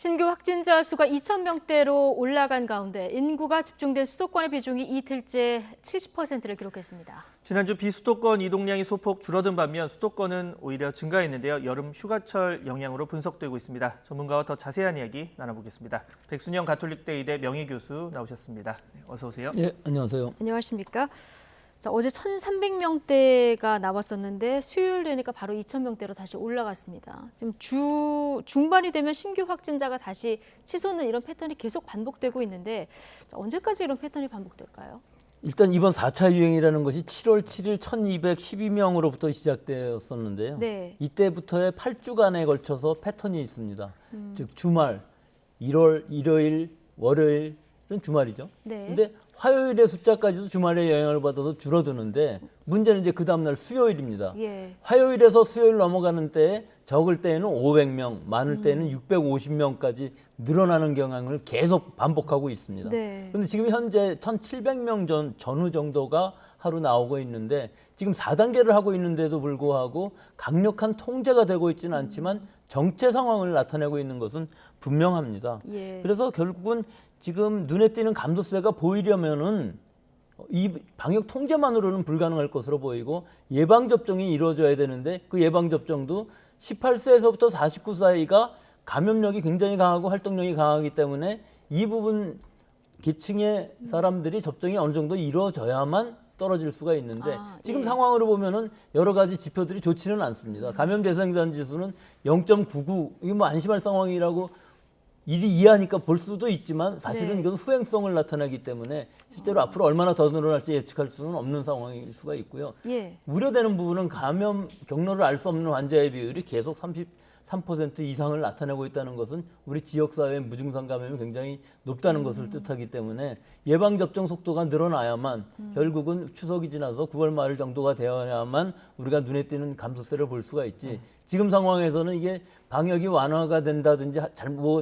신규 확진자 수가 2,000명대로 올라간 가운데 인구가 집중된 수도권의 비중이 이틀째 70%를 기록했습니다. 지난주 비수도권 이동량이 소폭 줄어든 반면 수도권은 오히려 증가했는데요. 여름 휴가철 영향으로 분석되고 있습니다. 전문가와 더 자세한 이야기 나눠보겠습니다. 백순영 가톨릭대 의대 명예교수 나오셨습니다. 어서 오세요. 예, 안녕하세요. 안녕하십니까? 자, 어제 1,300명대가 나왔었는데 수요일 되니까 바로 2,000명대로 다시 올라갔습니다. 지금 중반이 되면 신규 확진자가 다시 치솟는 이런 패턴이 계속 반복되고 있는데 자, 언제까지 이런 패턴이 반복될까요? 일단 이번 4차 유행이라는 것이 7월 7일 1,212명으로부터 시작되었었는데요. 네. 이때부터의 8주간에 걸쳐서 패턴이 있습니다. 즉 주말, 일요일, 월요일은 주말이죠. 네. 근데 화요일의 숫자까지도 주말에 영향을 받아서 줄어드는데 문제는 이제 그 다음날 수요일입니다. 예. 화요일에서 수요일 넘어가는 때에 적을 때에는 500명, 많을 때에는 650명까지 늘어나는 경향을 계속 반복하고 있습니다. 네. 그런데 지금 현재 1,700명 전후 정도가 하루 나오고 있는데 지금 4단계를 하고 있는데도 불구하고 강력한 통제가 되고 있지는 않지만 정체 상황을 나타내고 있는 것은 분명합니다. 예. 그래서 결국은 지금 눈에 띄는 감소세가 보이려면은 이 방역 통제만으로는 불가능할 것으로 보이고 예방접종이 이루어져야 되는데 그 예방접종도 18세에서부터 49 사이가 감염력이 굉장히 강하고 활동력이 강하기 때문에 이 부분 계층의 사람들이 접종이 어느 정도 이루어져야만 떨어질 수가 있는데 지금 예. 상황으로 보면은 여러 가지 지표들이 좋지는 않습니다. 감염 재생산 지수는 0.99, 이게 뭐 안심할 상황이라고 일이 이해하니까 볼 수도 있지만 사실은 네. 이건 후행성을 나타내기 때문에 실제로 앞으로 얼마나 더 늘어날지 예측할 수는 없는 상황일 수가 있고요. 예. 우려되는 부분은 감염 경로를 알 수 없는 환자의 비율이 계속 33% 이상을 나타내고 있다는 것은 우리 지역사회의 무증상 감염이 굉장히 높다는 것을 뜻하기 때문에 예방접종 속도가 늘어나야만 결국은 추석이 지나서 9월 말 정도가 되어야만 우리가 눈에 띄는 감소세를 볼 수가 있지. 지금 상황에서는 이게 방역이 완화가 된다든지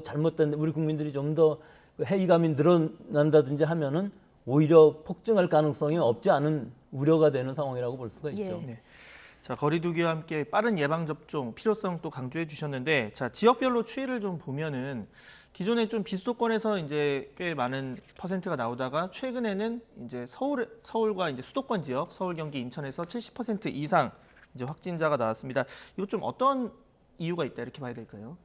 잘못된 우리 국민들이 좀 더 회의감이 늘어난다든지 하면은 오히려 폭증할 가능성이 없지 않은 우려가 되는 상황이라고 볼 수가 있죠. 예. 네. 자, 거리두기와 함께 빠른 예방접종 필요성 또 강조해 주셨는데, 자, 지역별로 추이를 좀 보면은 기존에 좀 비수도권에서 이제 꽤 많은 퍼센트가 나오다가 최근에는 이제 서울과 이제 수도권 지역, 서울, 경기, 인천에서 70% 이상 이제 확진자가 나왔습니다. 이거 좀 어떤 이유가 있다 이렇게 봐야 될까요?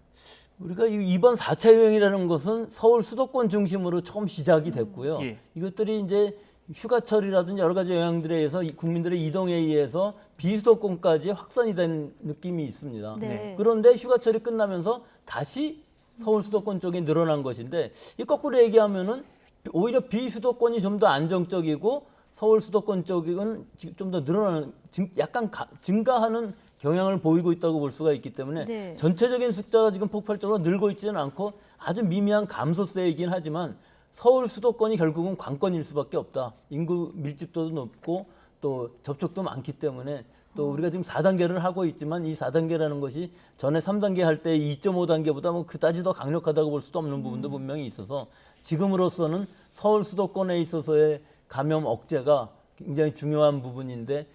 우리가 이번 4차 유행이라는 것은 서울 수도권 중심으로 처음 시작이 됐고요. 예. 이것들이 이제 휴가철이라든지 여러 가지 영향들에 의해서 국민들의 이동에 의해서 비수도권까지 확산이 된 느낌이 있습니다. 네. 그런데 휴가철이 끝나면서 다시 서울 수도권 쪽에 늘어난 것인데 이 거꾸로 얘기하면은 오히려 비수도권이 좀 더 안정적이고 서울 수도권 쪽은 좀 더 늘어나는 약간 증가하는 경향을 보이고 있다고 볼 수가 있기 때문에 네. 전체적인 숫자가 지금 폭발적으로 늘고 있지는 않고 아주 미미한 감소세이긴 하지만 서울 수도권이 결국은 관건일 수밖에 없다. 인구 밀집도도 높고 또 접촉도 많기 때문에 또 우리가 지금 4단계를 하고 있지만 이 4단계라는 것이 전에 3단계 할 때 2.5단계보다 뭐 그다지 더 강력하다고 볼 수도 없는 부분도 분명히 있어서 지금으로서는 서울 수도권에 있어서의 감염 억제가 굉장히 중요한 부분인데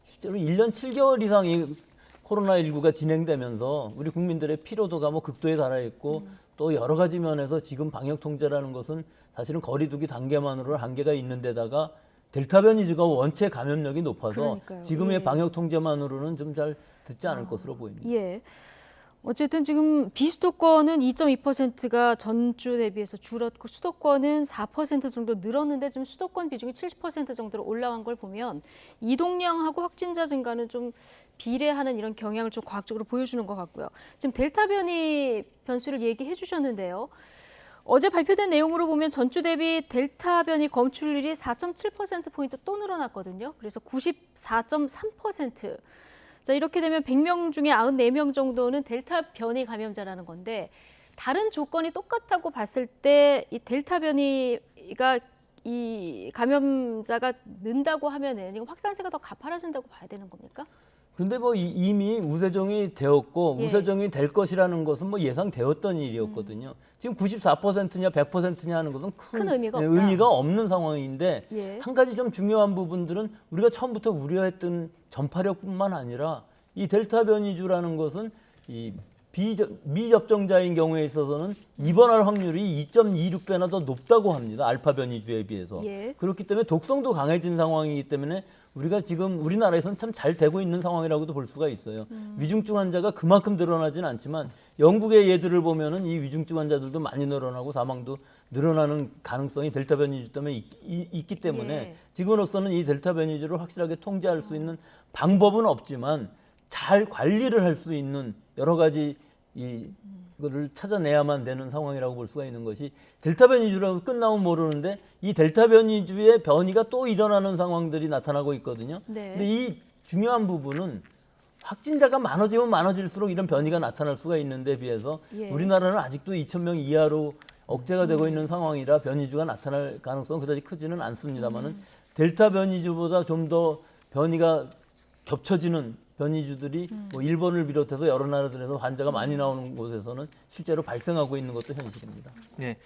실제로 1년 7개월 이상 이 코로나19가 진행되면서 우리 국민들의 피로도가 뭐 극도에 달해 있고 또 여러 가지 면에서 지금 방역 통제라는 것은 사실은 거리두기 단계만으로 한계가 있는 데다가 델타 변이주가 원체 감염력이 높아서 그러니까요. 지금의 예. 방역 통제만으로는 좀 잘 듣지 않을 것으로 보입니다. 예. 어쨌든 지금 비수도권은 2.2%가 전주 대비해서 줄었고 수도권은 4% 정도 늘었는데 지금 수도권 비중이 70% 정도로 올라간 걸 보면 이동량하고 확진자 증가는 좀 비례하는 이런 경향을 좀 과학적으로 보여주는 것 같고요. 지금 델타 변이 변수를 얘기해 주셨는데요. 어제 발표된 내용으로 보면 전주 대비 델타 변이 검출률이 4.7%포인트 또 늘어났거든요. 그래서 94.3%. 자, 이렇게 되면 100명 중에 94명 정도는 델타 변이 감염자라는 건데 다른 조건이 똑같다고 봤을 때 이 델타 변이가 이 감염자가 는다고 하면은 이거 확산세가 더 가파라진다고 봐야 되는 겁니까? 근데 뭐 이미 우세종이 되었고 예. 우세종이 될 것이라는 것은 뭐 예상되었던 일이었거든요. 지금 94%냐 100%냐 하는 것은 큰 의미가 없다. 의미가 없는 상황인데 예. 한 가지 좀 중요한 부분들은 우리가 처음부터 우려했던 전파력뿐만 아니라 이 델타 변이주라는 것은 이 미접종자인 경우에 있어서는 입원할 확률이 2.26배나 더 높다고 합니다. 알파 변이주에 비해서. 예. 그렇기 때문에 독성도 강해진 상황이기 때문에 우리가 지금 우리나라에서는 참 잘 되고 있는 상황이라고도 볼 수가 있어요. 위중증 환자가 그만큼 늘어나지는 않지만 영국의 예들을 보면은 이 위중증 환자들도 많이 늘어나고 사망도 늘어나는 가능성이 델타 변이주 때문에 있기 때문에 예. 지금으로서는 이 델타 변이주를 확실하게 통제할 수 있는 방법은 없지만 잘 관리를 할 수 있는 여러 가지 이거를 찾아내야만 되는 상황이라고 볼 수가 있는 것이 델타 변이주라고 끝나면 모르는데 이 델타 변이주의 변이가 또 일어나는 상황들이 나타나고 있거든요. 네. 근데 이 중요한 부분은 확진자가 많아지면 많아질수록 이런 변이가 나타날 수가 있는데 비해서 예. 우리나라는 아직도 2,000명 이하로 억제가 되고 있는 상황이라 변이주가 나타날 가능성은 그다지 크지는 않습니다만은 델타 변이주보다 좀 더 변이가 겹쳐지는 변이주들이 뭐 일본을 비롯해서 여러 나라들에서 환자가 많이 나오는 곳에서는 실제로 발생하고 있는 것도 현실입니다. 네.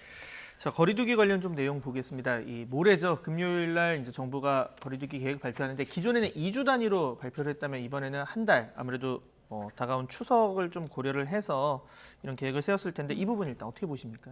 자, 거리두기 관련 좀 내용 보겠습니다. 이 모레죠. 금요일 날 이제 정부가 거리두기 계획 발표하는데 기존에는 2주 단위로 발표를 했다면 이번에는 한 달, 아무래도 다가온 추석을 좀 고려를 해서 이런 계획을 세웠을 텐데 이 부분 일단 어떻게 보십니까?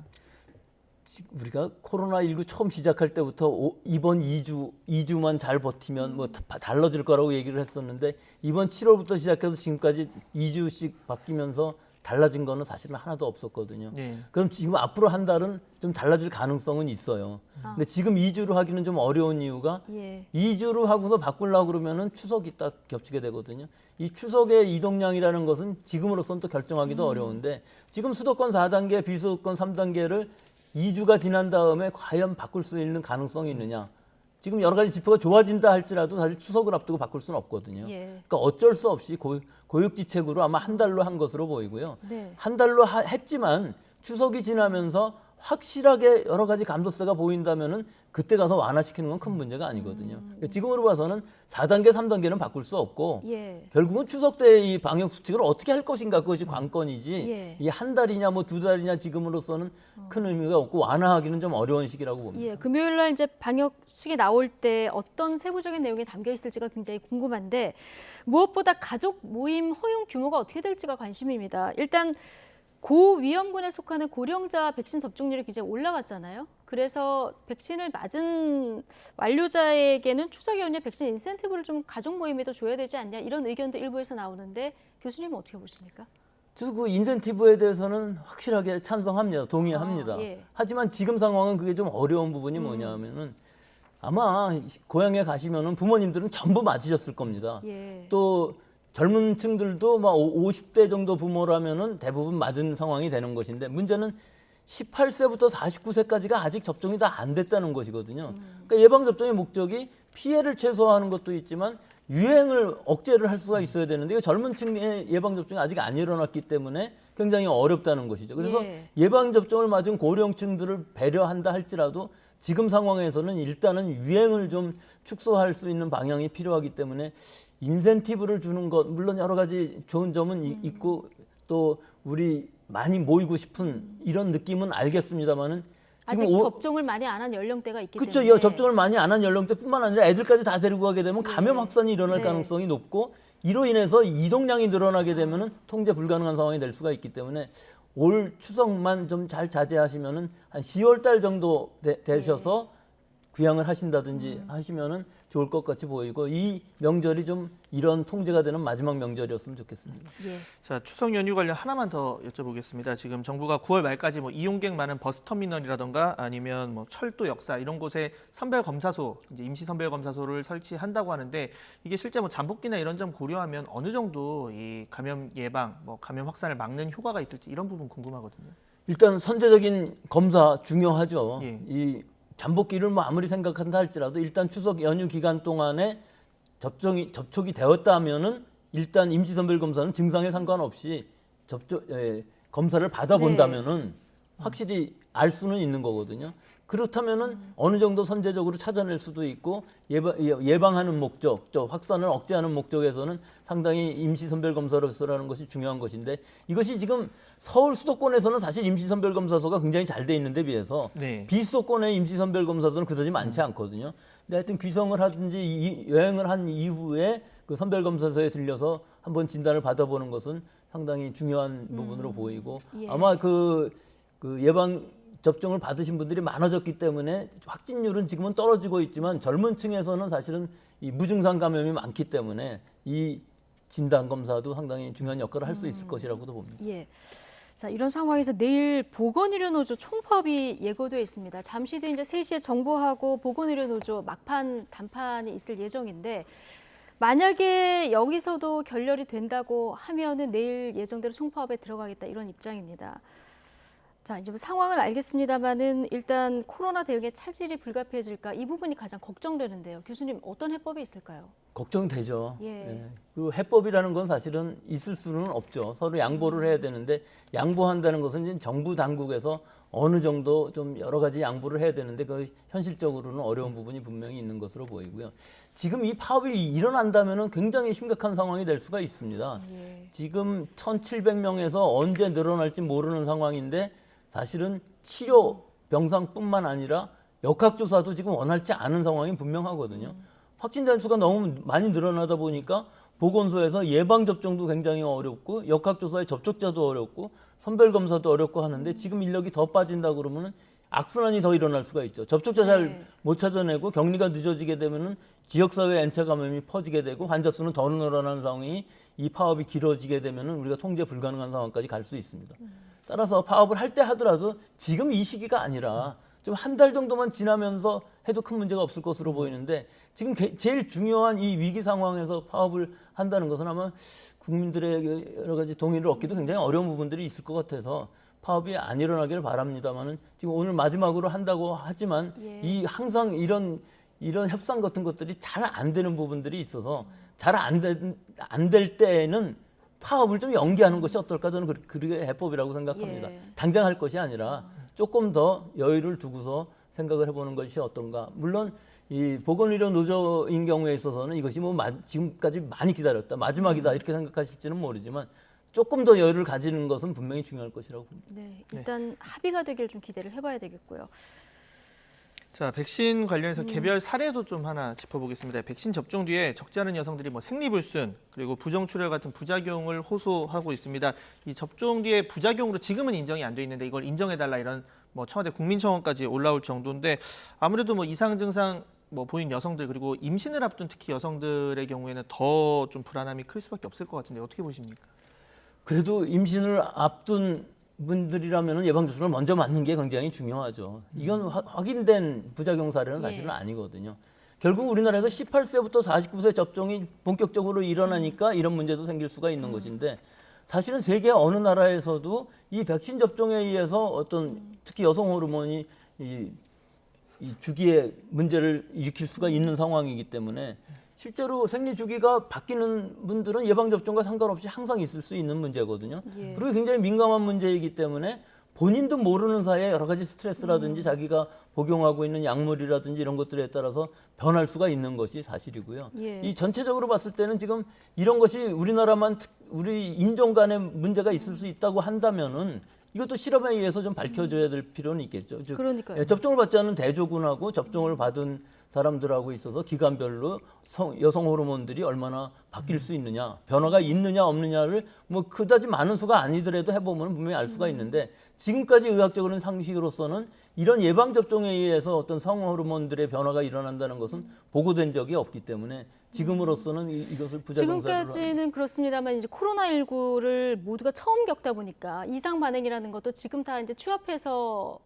우리가 코로나19 처음 시작할 때부터 이번 2주만 잘 버티면 뭐 달라질 거라고 얘기를 했었는데 이번 7월부터 시작해서 지금까지 2주씩 바뀌면서 달라진 거는 사실은 하나도 없었거든요. 네. 그럼 지금 앞으로 한 달은 좀 달라질 가능성은 있어요. 근데 지금 2주로 하기는 좀 어려운 이유가 예. 2주로 하고서 바꾸려고 그러면은 추석이 딱 겹치게 되거든요. 이 추석의 이동량이라는 것은 지금으로서는 또 결정하기도 어려운데 지금 수도권 4단계, 비수도권 3단계를 2주가 지난 다음에 과연 바꿀 수 있는 가능성이 있느냐. 지금 여러 가지 지표가 좋아진다 할지라도 사실 추석을 앞두고 바꿀 수는 없거든요. 예. 그러니까 어쩔 수 없이 고육지책으로 아마 한 달로 한 것으로 보이고요. 네. 한 달로 했지만 추석이 지나면서 확실하게 여러 가지 감소세가 보인다면은 그때 가서 완화시키는 건 큰 문제가 아니거든요. 그러니까 지금으로 봐서는 4단계, 3단계는 바꿀 수 없고 예. 결국은 추석 때 이 방역 수칙을 어떻게 할 것인가 그것이 관건이지 예. 이 한 달이냐 뭐 2달이냐 지금으로서는 큰 의미가 없고 완화하기는 좀 어려운 시기라고 봅니다. 예, 금요일 날 이제 방역 수칙이 나올 때 어떤 세부적인 내용이 담겨 있을지가 굉장히 궁금한데 무엇보다 가족 모임 허용 규모가 어떻게 될지가 관심입니다. 일단 고위험군에 속하는 고령자 백신 접종률이 굉장히 올라갔잖아요. 그래서 백신을 맞은 완료자에게는 추석 연휴 백신 인센티브를 좀 가족 모임에도 줘야 되지 않냐 이런 의견도 일부에서 나오는데 교수님은 어떻게 보십니까? 저도 그 인센티브에 대해서는 확실하게 찬성합니다. 동의합니다. 예. 하지만 지금 상황은 그게 좀 어려운 부분이 뭐냐면은 아마 고향에 가시면은 부모님들은 전부 맞으셨을 겁니다. 예. 또 젊은 층들도 막 50대 정도 부모라면은 대부분 맞은 상황이 되는 것인데 문제는 18세부터 49세까지가 아직 접종이 다 안 됐다는 것이거든요. 그러니까 예방접종의 목적이 피해를 최소화하는 것도 있지만 유행을 억제를 할 수가 있어야 되는데 젊은 층의 예방접종이 아직 안 일어났기 때문에 굉장히 어렵다는 것이죠. 그래서 예. 예방접종을 맞은 고령층들을 배려한다 할지라도 지금 상황에서는 일단은 유행을 좀 축소할 수 있는 방향이 필요하기 때문에 인센티브를 주는 것 물론 여러 가지 좋은 점은 있고 또 우리 많이 모이고 싶은 이런 느낌은 알겠습니다만은 아직 지금 접종을 많이 안 한 연령대가 있기 그렇죠. 때문에 접종을 많이 안 한 연령대뿐만 아니라 애들까지 다 데리고 가게 되면 감염 확산이 일어날 네. 가능성이 높고 이로 인해서 이동량이 늘어나게 되면은 통제 불가능한 상황이 될 수가 있기 때문에 올 추석만 좀 잘 자제하시면은 한 10월 달 정도 되셔서 귀향을 하신다든지 하시면은 좋을 것 같이 보이고 이 명절이 좀 이런 통제가 되는 마지막 명절이었으면 좋겠습니다. 예. 자, 추석 연휴 관련 하나만 더 여쭤보겠습니다. 지금 정부가 9월 말까지 뭐 이용객 많은 버스터미널이라던가 아니면 뭐 철도 역사 이런 곳에 선별검사소, 이제 임시 선별검사소를 설치한다고 하는데 이게 실제 뭐 잠복기나 이런 점 고려하면 어느 정도 이 감염 예방, 뭐 감염 확산을 막는 효과가 있을지 이런 부분 궁금하거든요. 일단 선제적인 검사 중요하죠. 예. 이 잠복기를 뭐 아무리 생각한다 할지라도 일단 추석 연휴 기간 동안에 접촉이 되었다면은 일단 임시선별 검사는 증상에 상관없이 검사를 받아본다면은 확실히 알 수는 있는 거거든요. 그렇다면은 어느 정도 선제적으로 찾아낼 수도 있고 예방하는 목적, 확산을 억제하는 목적에서는 상당히 임시선별검사로서라는 것이 중요한 것인데 이것이 지금 서울 수도권에서는 사실 임시선별검사소가 굉장히 잘 돼 있는데 비해서 네. 비수도권의 임시선별검사소는 그다지 많지 않거든요. 근데 하여튼 귀성을 하든지 여행을 한 이후에 그 선별검사소에 들려서 한번 진단을 받아보는 것은 상당히 중요한 부분으로 보이고 예. 아마 그 예방 접종을 받으신 분들이 많아졌기 때문에 확진율은 지금은 떨어지고 있지만 젊은 층에서는 사실은 이 무증상 감염이 많기 때문에 이 진단 검사도 상당히 중요한 역할을 할 수 있을 것이라고도 봅니다. 예. 자, 이런 상황에서 내일 보건의료노조 총파업이 예고돼 있습니다. 잠시 뒤 이제 3시에 정부하고 보건의료노조 막판 담판이 있을 예정인데 만약에 여기서도 결렬이 된다고 하면은 내일 예정대로 총파업에 들어가겠다 이런 입장입니다. 자, 이제 뭐 상황은 알겠습니다만은 일단 코로나 대응에 차질이 불가피해질까 이 부분이 가장 걱정되는데요. 교수님 어떤 해법이 있을까요? 걱정되죠. 예. 예. 그 해법이라는 건 사실은 있을 수는 없죠. 서로 양보를 해야 되는데 양보한다는 것은 이제 정부 당국에서 어느 정도 좀 여러 가지 양보를 해야 되는데 그 현실적으로는 어려운 부분이 분명히 있는 것으로 보이고요. 지금 이 파업이 일어난다면은 굉장히 심각한 상황이 될 수가 있습니다. 예. 지금 1,700명에서 언제 늘어날지 모르는 상황인데 사실은 치료 병상뿐만 아니라 역학조사도 지금 원활치 않은 상황이 분명하거든요. 확진자 수가 너무 많이 늘어나다 보니까 보건소에서 예방접종도 굉장히 어렵고 역학조사의 접촉자도 어렵고 선별검사도 어렵고 하는데 지금 인력이 더 빠진다 그러면 악순환이 더 일어날 수가 있죠. 접촉자 잘 못 찾아내고 격리가 늦어지게 되면은 지역사회 N차 감염이 퍼지게 되고 환자 수는 더 늘어나는 상황이 이 파업이 길어지게 되면은 우리가 통제 불가능한 상황까지 갈 수 있습니다. 따라서 파업을 할 때 하더라도 지금 이 시기가 아니라 좀 한 달 정도만 지나면서 해도 큰 문제가 없을 것으로 보이는데 지금 제일 중요한 이 위기 상황에서 파업을 한다는 것은 아마 국민들의 여러 가지 동의를 얻기도 굉장히 어려운 부분들이 있을 것 같아서 파업이 안 일어나기를 바랍니다만은 지금 오늘 마지막으로 한다고 하지만 이 항상 이런 협상 같은 것들이 잘 안 되는 부분들이 있어서 잘 안 될 때에는 파업을 좀 연기하는 것이 어떨까 저는 그게 해법이라고 생각합니다. 예. 당장 할 것이 아니라 조금 더 여유를 두고서 생각을 해보는 것이 어떤가. 물론 이 보건의료 노조인 경우에 있어서는 이것이 뭐 지금까지 많이 기다렸다 마지막이다 이렇게 생각하실지는 모르지만 조금 더 여유를 가지는 것은 분명히 중요할 것이라고 봅니다. 네, 일단 합의가 되길 좀 기대를 해봐야 되겠고요. 자, 백신 관련해서 개별 사례도 좀 하나 짚어보겠습니다. 백신 접종 뒤에 적지 않은 여성들이 뭐 생리불순 그리고 부정출혈 같은 부작용을 호소하고 있습니다. 이 접종 뒤에 부작용으로 지금은 인정이 안 돼 있는데 이걸 인정해달라 이런 뭐 청와대 국민청원까지 올라올 정도인데 아무래도 뭐 이상 증상 뭐 보인 여성들 그리고 임신을 앞둔 특히 여성들의 경우에는 더 좀 불안함이 클 수밖에 없을 것 같은데 어떻게 보십니까? 그래도 임신을 앞둔 분들이라면 예방접종을 먼저 맞는 게 굉장히 중요하죠. 이건 확인된 부작용 사례는 사실은 아니거든요. 결국 우리나라에서 18세부터 49세 접종이 본격적으로 일어나니까 이런 문제도 생길 수가 있는 것인데 사실은 세계 어느 나라에서도 이 백신 접종에 의해서 어떤 특히 여성 호르몬이 이 주기에 문제를 일으킬 수가 있는 상황이기 때문에 실제로 생리 주기가 바뀌는 분들은 예방접종과 상관없이 항상 있을 수 있는 문제거든요. 예. 그리고 굉장히 민감한 문제이기 때문에 본인도 모르는 사이에 여러 가지 스트레스라든지 자기가 복용하고 있는 약물이라든지 이런 것들에 따라서 변할 수가 있는 것이 사실이고요. 예. 이 전체적으로 봤을 때는 지금 이런 것이 우리나라만 우리 인종 간에 문제가 있을 수 있다고 한다면은 이것도 실험에 의해서 좀 밝혀져야 될 필요는 있겠죠. 즉, 그러니까요. 접종을 받지 않은 대조군하고 접종을 받은 사람들하고 있어서 기간별로 여성 호르몬들이 얼마나 바뀔 수 있느냐, 변화가 있느냐 없느냐를 뭐 그다지 많은 수가 아니더라도 해보면 분명히 알 수가 있는데 지금까지 의학적으로는 상식으로서는 이런 예방 접종에 의해서 어떤 성 호르몬들의 변화가 일어난다는 것은 보고된 적이 없기 때문에 지금으로서는 이것을 부작용사로 지금까지는 그렇습니다만 이제 코로나19를 모두가 처음 겪다 보니까 이상 반응이라는 것도 지금 다 이제 취합해서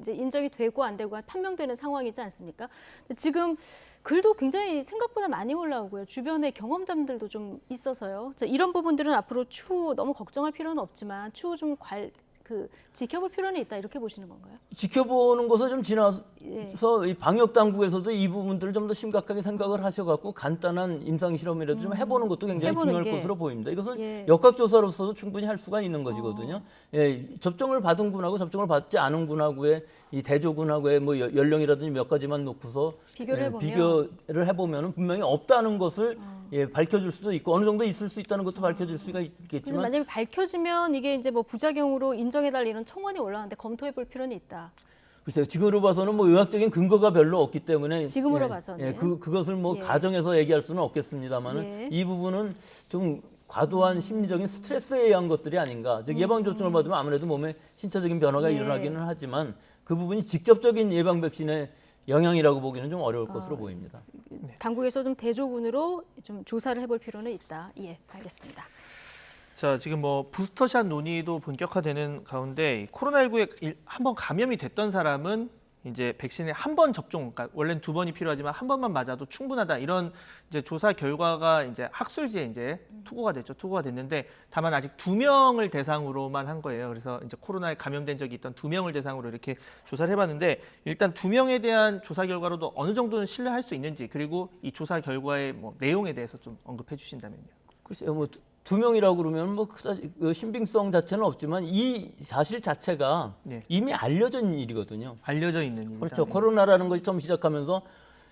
이제 인정이 되고 안 되고 판명되는 상황이지 않습니까? 근데 지금 글도 굉장히 생각보다 많이 올라오고요. 주변에 경험담들도 좀 있어서요. 자, 이런 부분들은 앞으로 추후 너무 걱정할 필요는 없지만 추후 좀 지켜볼 필요는 있다 이렇게 보시는 건가요? 지켜보는 것을 좀 지나서 예. 이 방역 당국에서도 이 부분들을 좀 더 심각하게 생각을 하셔갖고 간단한 임상 실험이라도 좀 해보는 것도 굉장히 해보는 중요할 게. 것으로 보입니다. 이것은 예. 역학조사로서도 충분히 할 수가 있는 것이거든요. 예, 접종을 받은 군하고 접종을 받지 않은 군하고의 이 대조군하고의 뭐 연령이라든지 몇 가지만 놓고서 비교를 해보면. 비교를 해보면 분명히 없다는 것을 밝혀줄 수도 있고 어느 정도 있을 수 있다는 것도 밝혀질 수가 근데 있겠지만 만약에 밝혀지면 이게 이제 뭐 부작용으로 인정해달라 이런 청원이 올라왔는데 검토해볼 필요는 있다. 글쎄요, 지금으로 봐서는 뭐 의학적인 근거가 별로 없기 때문에 지금으로 봐서는. 그것을 뭐 예. 가정에서 얘기할 수는 없겠습니다만은 예. 이 부분은 좀 과도한 심리적인 스트레스에 의한 것들이 아닌가. 즉 예방접종을 받으면 아무래도 몸에 신체적인 변화가 예. 일어나기는 하지만 그 부분이 직접적인 예방 백신의 영향이라고 보기는 좀 어려울 것으로 보입니다. 당국에서 좀 대조군으로 좀 조사를 해볼 필요는 있다. 예, 알겠습니다. 자, 지금 뭐 부스터샷 논의도 본격화되는 가운데 코로나19에 한번 감염이 됐던 사람은 이제 백신에 한 번 접종, 그러니까 원래는 2번이 필요하지만 한 번만 맞아도 충분하다 이런 이제 조사 결과가 이제 학술지에 이제 투고가 됐죠. 투고가 됐는데 다만 아직 2명을 대상으로만 한 거예요. 그래서 이제 코로나에 감염된 적이 있던 2명을 대상으로 이렇게 조사를 해봤는데 일단 2명에 대한 조사 결과로도 어느 정도는 신뢰할 수 있는지 그리고 이 조사 결과의 뭐 내용에 대해서 좀 언급해 주신다면요. 글쎄요, 뭐 두 명이라고 그러면 뭐 그다지 그 신빙성 자체는 없지만 이 사실 자체가 네. 이미 알려진 일이거든요. 알려져 있는 일이다. 그렇죠. 코로나라는 것이 처음 시작하면서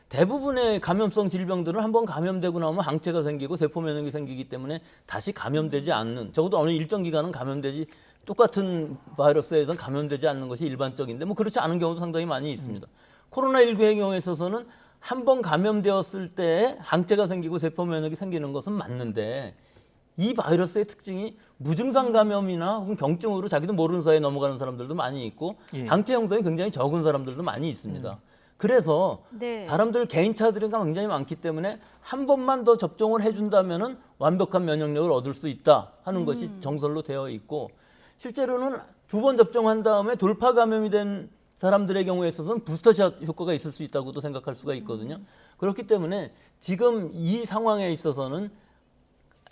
대부분의 감염성 질병들은 한번 감염되고 나면 항체가 생기고 세포 면역이 생기기 때문에 다시 감염되지 않는, 적어도 어느 일정 기간은 감염되지, 똑같은 바이러스에 대해서는 감염되지 않는 것이 일반적인데 뭐 그렇지 않은 경우도 상당히 많이 있습니다. 코로나19의 경우에 있어서는 한번 감염되었을 때 항체가 생기고 세포 면역이 생기는 것은 맞는데 이 바이러스의 특징이 무증상 감염이나 혹은 경증으로 자기도 모르는 사이에 넘어가는 사람들도 많이 있고 예. 항체 형성이 굉장히 적은 사람들도 많이 있습니다. 그래서 네. 사람들 개인차들이 굉장히 많기 때문에 한 번만 더 접종을 해준다면은 완벽한 면역력을 얻을 수 있다 하는 것이 정설로 되어 있고 실제로는 2번 접종한 다음에 돌파 감염이 된 사람들의 경우에 있어서는 부스터샷 효과가 있을 수 있다고도 생각할 수가 있거든요. 그렇기 때문에 지금 이 상황에 있어서는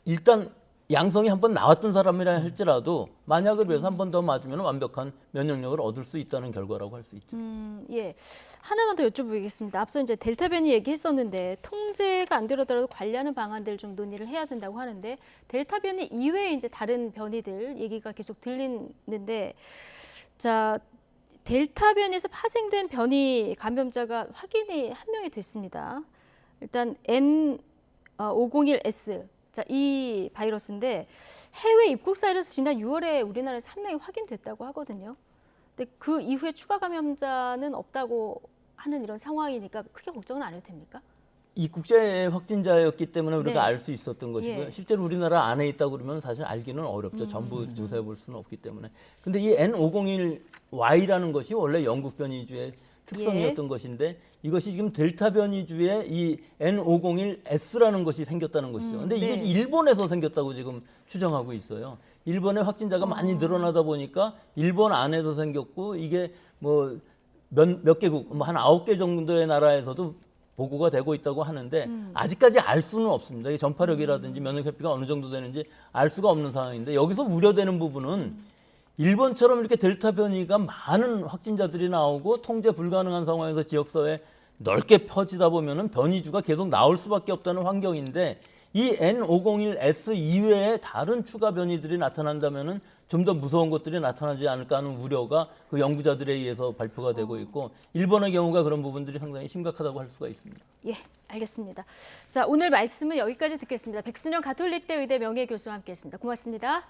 일단 양성이 한 번 나왔던 사람이라 할지라도 만약을 위해서 한 번 더 맞으면 완벽한 면역력을 얻을 수 있다는 결과라고 할 수 있죠. 예. 하나만 더 여쭤보겠습니다. 앞서 이제 델타 변이 얘기했었는데 통제가 안 되더라도 관리하는 방안들 좀 논의를 해야 된다고 하는데 델타 변이 이외에 이제 다른 변이들 얘기가 계속 들리는데 자, 델타 변이에서 파생된 변이 감염자가 확인이 한 명이 됐습니다. 일단 N501S. 자, 이 바이러스인데 해외 입국 사이에서 지난 6월에 우리나라에서 한 명이 확인됐다고 하거든요. 근데 그 이후에 추가 감염자는 없다고 하는 이런 상황이니까 크게 걱정은 안 해도 됩니까? 이 국제 확진자였기 때문에 우리가 네. 알 수 있었던 것이고요. 예. 실제로 우리나라 안에 있다고 그러면 사실 알기는 어렵죠. 전부 조사해 볼 수는 없기 때문에. 근데 이 N501Y라는 것이 원래 영국 변이주의 특성이었던 것인데 이것이 지금 델타 변이주의 이 N501S라는 것이 생겼다는 것이죠. 근데 이것이 네. 일본에서 생겼다고 지금 추정하고 있어요. 일본의 확진자가 많이 늘어나다 보니까 일본 안에서 생겼고 이게 뭐 몇 개국, 뭐 한 9개 정도의 나라에서도 보고가 되고 있다고 하는데 아직까지 알 수는 없습니다. 이 전파력이라든지 면역 회피가 어느 정도 되는지 알 수가 없는 상황인데 여기서 우려되는 부분은 일본처럼 이렇게 델타 변이가 많은 확진자들이 나오고 통제 불가능한 상황에서 지역사회에 넓게 퍼지다 보면은 변이주가 계속 나올 수밖에 없다는 환경인데 이 N501S 이외에 다른 추가 변이들이 나타난다면은 좀 더 무서운 것들이 나타나지 않을까 하는 우려가 그 연구자들에 의해서 발표가 되고 있고 일본의 경우가 그런 부분들이 상당히 심각하다고 할 수가 있습니다. 예, 알겠습니다. 자, 오늘 말씀은 여기까지 듣겠습니다. 백순영 가톨릭대 의대 명예교수와 함께했습니다. 고맙습니다.